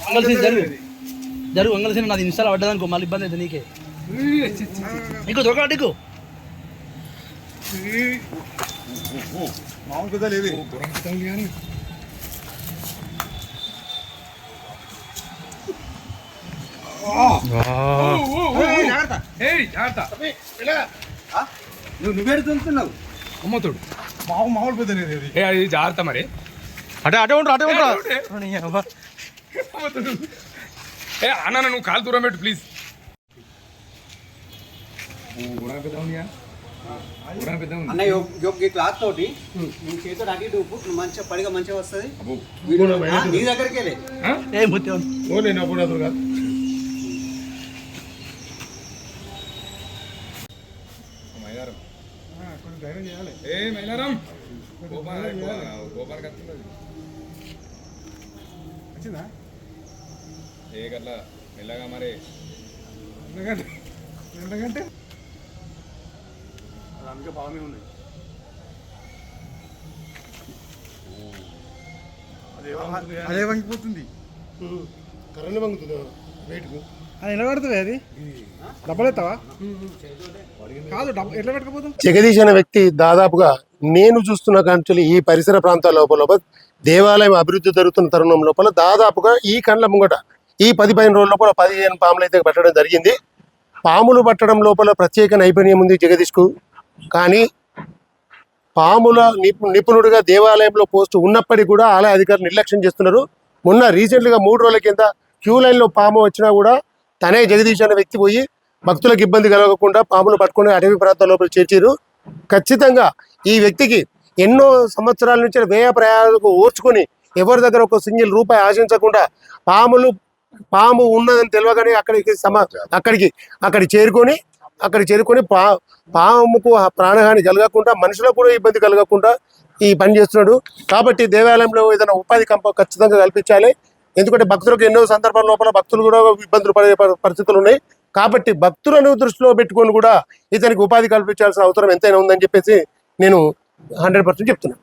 అంగల్ జరుగు అంగల్ సీన్ నాది ఇన్స్టాల్ పడ్డదనుకో మళ్ళీ ఇబ్బంది అయితే నీకే నీకు దొరకడా నీకు మామూలు పెద్ద లేదు కానీ నువ్వేడుతున్నావు అమ్మతోడు మామూలు పెద్ద లేదు అది జాగ్రత్త మరి అటే ఉంటా అన్న నువ్వు కాలు దూరం పెట్టు ప్లీజ్ అన్న ఈ క్లాత్ తోటి నీ చేతితో అటు ఇటు ఉప్పు మంచిగా పడిగా మంచిగా వస్తుంది నీ దగ్గరికి వెళ్ళి ఏ ముత్యం కాదు కొంచెం ధైర్యం చేయాలి ఏ మైలారం గోపాల్ వచ్చిందా ఏ గట్లా మెల్లగా మరి ఎంతకంటే అందుకే బాగానే ఉంది అదే వంగిపోతుంది కరెంట్ వంగుతుంది వెయిట్కు అది ఎలా పడుతుంది అది డబ్బులు ఎత్తావా కాదు ఎట్లా పెట్టకపోతాం. జగదీష్ అనే వ్యక్తి దాదాపుగా నేను చూస్తున్న కాంచెలు ఈ పరిసర ప్రాంతాల లోపల దేవాలయం అభివృద్ధి జరుగుతున్న తరుణం లోపల దాదాపుగా ఈ కండ్ల ముంగట ఈ 10-15 రోజుల లోపల 15 పాములు అయితే పట్టడం జరిగింది. పాములు పట్టడం లోపల ప్రత్యేక నైపుణ్యం ఉంది జగదీష్కు. కానీ పాముల నిపుణుడిగా దేవాలయంలో పోస్టు ఉన్నప్పటికీ కూడా ఆలయ అధికారులు నిర్లక్ష్యం చేస్తున్నారు. మొన్న రీసెంట్గా 3 రోజుల కింద క్యూ లైన్లో పాము వచ్చినా కూడా తనే జగదీష్ అనే వ్యక్తి పోయి భక్తులకు ఇబ్బంది కలగకుండా పాములు పట్టుకుని అటవీ ప్రాంతాల లోపల చేర్చారు. ఖచ్చితంగా ఈ వ్యక్తికి ఎన్నో సంవత్సరాల నుంచి వ్యయ ప్రయాణాలకు ఓర్చుకొని ఎవరి దగ్గర ఒక సింగిల్ రూపాయి ఆశించకుండా పాము ఉన్నదని తెలియగానే అక్కడికి చేరుకొని పాముకు ప్రాణహాని కలగకుండా మనుషులకు కూడా ఇబ్బంది కలగకుండా ఈ పని చేస్తున్నాడు. కాబట్టి దేవాలయంలో ఏదైనా ఉపాధి ఖచ్చితంగా కల్పించాలి. ఎందుకంటే భక్తులకు ఎన్నో సందర్భాల లోపల భక్తులు కూడా ఇబ్బందులు పడే పరిస్థితులు ఉన్నాయి. కాబట్టి భక్తులను దృష్టిలో పెట్టుకొని కూడా ఇతనికి ఉపాధి కల్పించాల్సిన అవసరం ఎంతైనా ఉందని చెప్పేసి నేను 100% చెప్తున్నాను.